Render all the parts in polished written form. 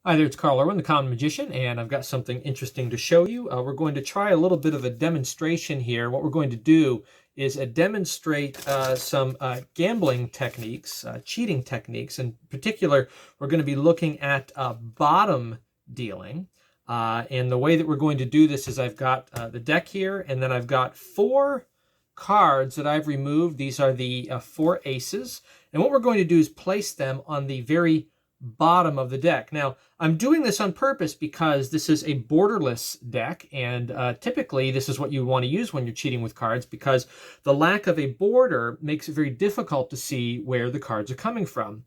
Hi there, it's Carl Irwin, the Common Magician, and I've got something interesting to show you. We're going to try a little bit of a demonstration here. What we're going to do is demonstrate some gambling techniques, cheating techniques. In particular, we're going to be looking at bottom dealing. And the way that we're going to do this is I've got the deck here, and then I've got 4 cards that I've removed. These are the 4 aces. And what we're going to do is place them on the very bottom of the deck. Now, I'm doing this on purpose because this is a borderless deck, and typically this is what you want to use when you're cheating with cards, because the lack of a border makes it very difficult to see where the cards are coming from.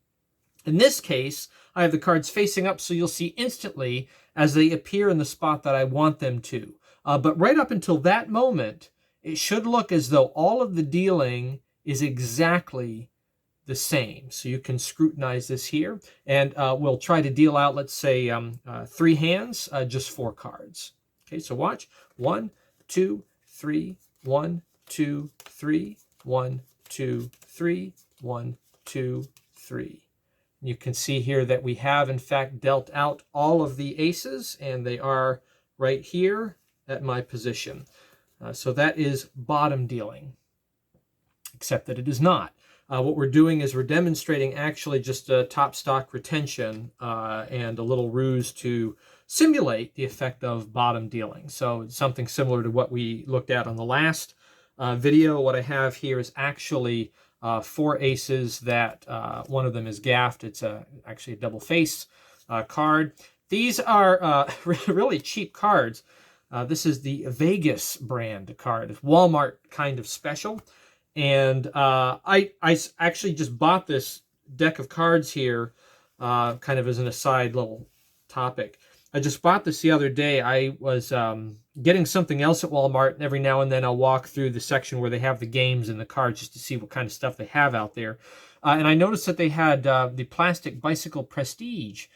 In this case, I have the cards facing up, so you'll see instantly as they appear in the spot that I want them to. But right up until that moment, it should look as though all of the dealing is exactly the same. So you can scrutinize this here, and we'll try to deal out, let's say, 3 hands, just 4 cards. Okay, so watch. 1, 2, 3, 1, 2, 3, 1, 2, 3, 1, 2, 3. You can see here that we have, in fact, dealt out all of the aces, and they are right here at my position. So that is bottom dealing, except that it is not. What we're doing is we're demonstrating actually just a top stock retention and a little ruse to simulate the effect of bottom dealing. So it's something similar to what we looked at on the last video. What I have here is actually 4 aces that one of them is gaffed. It's actually a double face card. These are really cheap cards. This is the Vegas brand card. It's Walmart kind of special. And I actually just bought this deck of cards here kind of as an aside little topic. I just bought this the other day. I was getting something else at Walmart, and every now and then I'll walk through the section where they have the games and the cards just to see what kind of stuff they have out there. And I noticed that they had the plastic Bicycle Prestige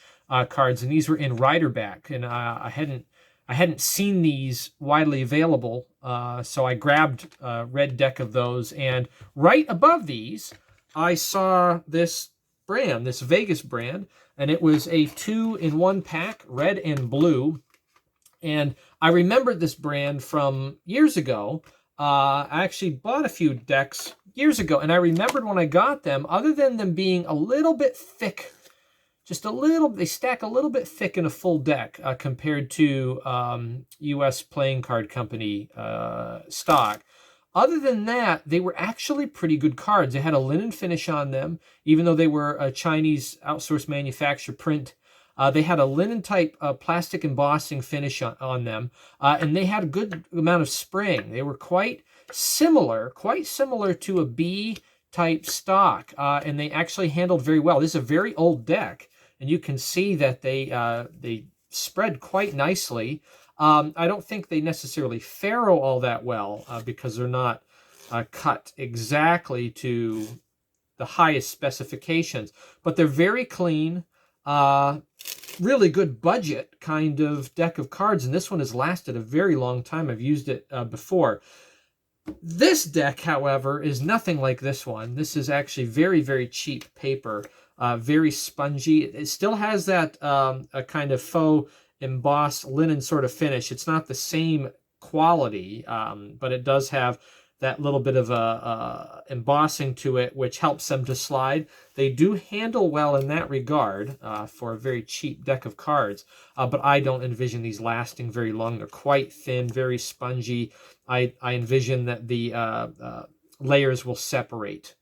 cards, and these were in Riderback, and I hadn't seen these widely available, so I grabbed a red deck of those, and right above these, I saw this brand, this Vegas brand, and it was a 2-in-1 pack, red and blue, and I remembered this brand from years ago. I actually bought a few decks years ago, and I remembered when I got them, other than them being a little bit thick, just a little, they stack a little bit thick in a full deck compared to U.S. Playing Card Company stock. Other than that, they were actually pretty good cards. They had a linen finish on them, even though they were a Chinese outsourced manufacturer print. They had a linen type plastic embossing finish on them, and they had a good amount of spring. They were quite similar to a B type stock, and they actually handled very well. This is a very old deck, and you can see that they spread quite nicely. I don't think they necessarily faro all that well because they're not cut exactly to the highest specifications, but they're very clean, really good budget kind of deck of cards, and this one has lasted a very long time. I've used it before. This deck, however, is nothing like this one. This is actually very, very cheap paper, very spongy. It still has that a kind of faux embossed linen sort of finish. It's not the same quality, but it does have that little bit of embossing to it, which helps them to slide. They do handle well in that regard for a very cheap deck of cards, but I don't envision these lasting very long. They're quite thin, very spongy. I envision that the layers will separate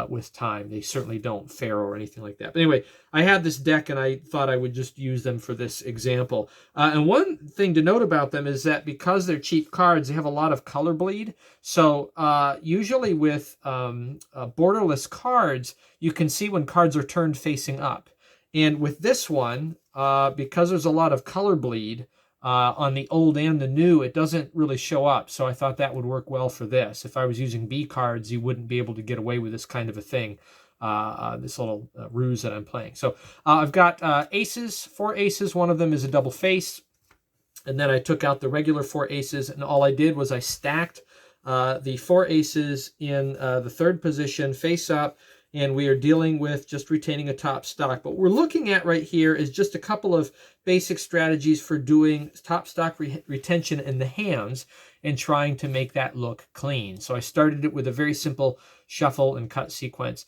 with time. They certainly don't faro or anything like that. But anyway, I had this deck, and I thought I would just use them for this example. And one thing to note about them is that because they're cheap cards, they have a lot of color bleed. So usually with borderless cards, you can see when cards are turned facing up. And with this one, because there's a lot of color bleed, on the old and the new, it doesn't really show up. So I thought that would work well for this. If I was using B cards, you wouldn't be able to get away with this kind of a thing, this little ruse that I'm playing. So I've got aces, 4 aces. One of them is a double face. And then I took out the regular 4 aces, and all I did was I stacked the 4 aces in the 3rd position face up, and we are dealing with just retaining a top stock. But what we're looking at right here is just a couple of basic strategies for doing top stock retention in the hands and trying to make that look clean. So I started it with a very simple shuffle and cut sequence.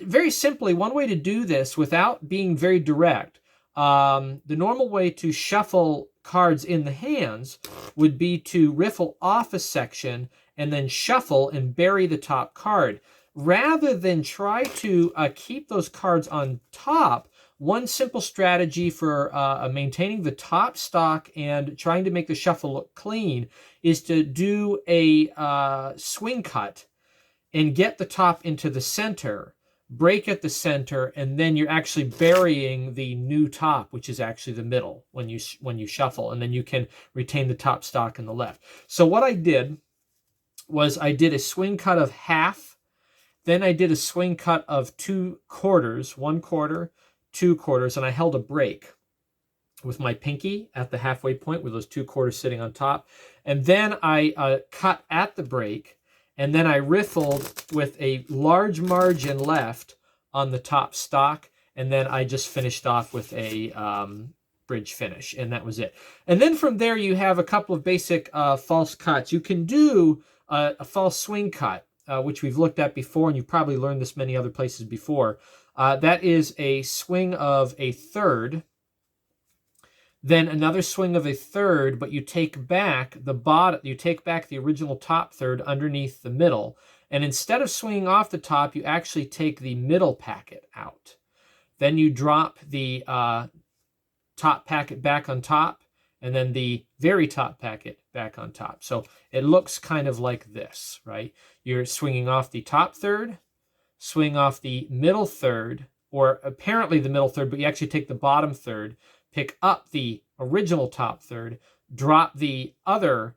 Very simply, one way to do this without being very direct, the normal way to shuffle cards in the hands would be to riffle off a section and then shuffle and bury the top card. Rather than try to keep those cards on top, one simple strategy for maintaining the top stock and trying to make the shuffle look clean is to do a swing cut and get the top into the center, break at the center, and then you're actually burying the new top, which is actually the middle when you shuffle, and then you can retain the top stock in the left. So what I did was I did a swing cut of half, then I did a swing cut of 2/4, 1/4, 2/4, and I held a break with my pinky at the halfway point with those 2/4 sitting on top. And then I cut at the break, and then I riffled with a large margin left on the top stock, and then I just finished off with a bridge finish, and that was it. And then from there you have a couple of basic false cuts. You can do a false swing cut, which we've looked at before, and you've probably learned this many other places before. That is a swing of a third, then another swing of a third, but you take back the bottom, you take back the original top third underneath the middle, and instead of swinging off the top, you actually take the middle packet out. Then you drop the top packet back on top, and then the very top packet back on top. So it looks kind of like this, right? You're swinging off the top third, swing off the middle third, or apparently the middle third, but you actually take the bottom third, pick up the original top third, drop the other,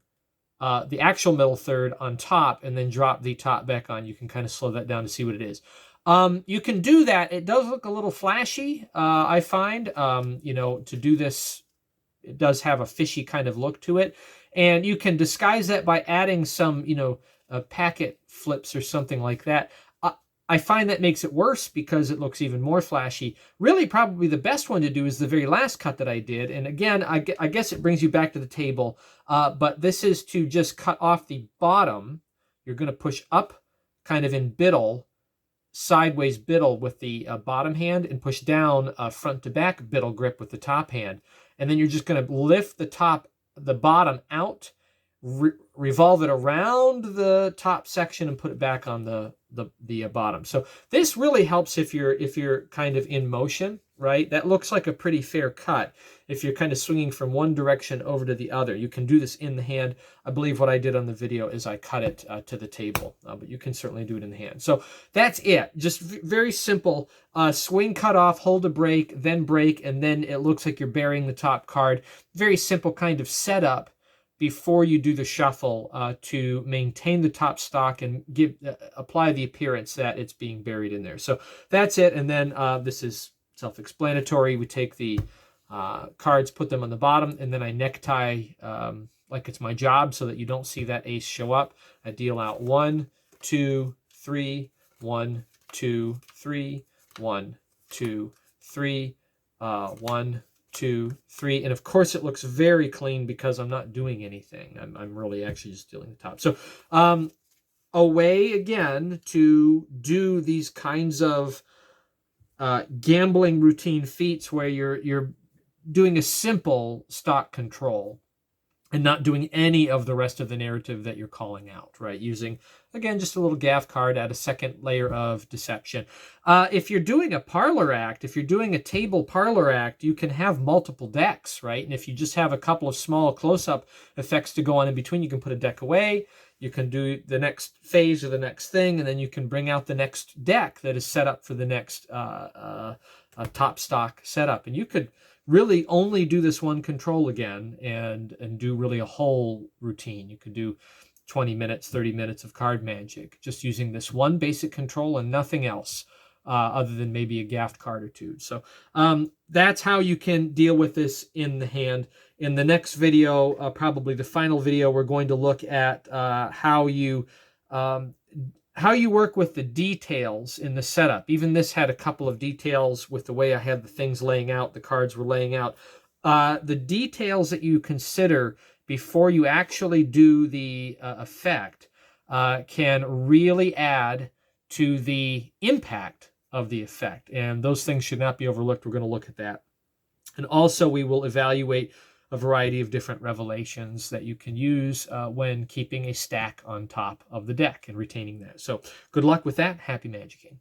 the actual middle third on top, and then drop the top back on. You can kind of slow that down to see what it is. You can do that. It does look a little flashy, I find. To do this, it does have a fishy kind of look to it. And you can disguise that by adding some, packet flips or something like that. I find that makes it worse because it looks even more flashy. Really, probably the best one to do is the very last cut that I did. And again, I guess it brings you back to the table. But this is to just cut off the bottom. You're going to push up kind of in biddle, sideways biddle with the bottom hand, and push down front to back biddle grip with the top hand. And then you're just going to lift the bottom out, revolve it around the top section, and put it back on the bottom. So this really helps if you're kind of in motion, right? That looks like a pretty fair cut. If you're kind of swinging from one direction over to the other, you can do this in the hand. I believe what I did on the video is I cut it to the table, but you can certainly do it in the hand. So that's it. Just very simple. Swing, cut off, hold a break, then break, and then it looks like you're burying the top card. Very simple kind of setup before you do the shuffle to maintain the top stock and apply the appearance that it's being buried in there. So that's it. And then this is self-explanatory. We take the cards, put them on the bottom, and then I necktie like it's my job so that you don't see that ace show up. I deal out 1, 2, 3, 1, 2, 3, 1, 2, 3, 1, 2, 3, and of course it looks very clean because I'm not doing anything. I'm really actually just dealing the top. So a way again to do these kinds of gambling routine feats where you're doing a simple stock control and not doing any of the rest of the narrative that you're calling out, right? Using, again, just a little gaff card, add a second layer of deception. If you're doing a parlor act, if you're doing a table parlor act, you can have multiple decks, right? And if you just have a couple of small close-up effects to go on in between, you can put a deck away, you can do the next phase or the next thing, and then you can bring out the next deck that is set up for the next top stock setup. And you could really only do this one control again and do really a whole routine. You could do 20 minutes, 30 minutes of card magic, just using this one basic control and nothing else other than maybe a gaffed card or two. So that's how you can deal with this in the hand. In the next video, probably the final video, we're going to look at how you how you work with the details in the setup. Even this had a couple of details with the way I had the things laying out, the cards were laying out. The details that you consider before you actually do the effect can really add to the impact of the effect. And those things should not be overlooked. We're going to look at that. And also we will evaluate a variety of different revelations that you can use when keeping a stack on top of the deck and retaining that. So good luck with that. Happy magicking.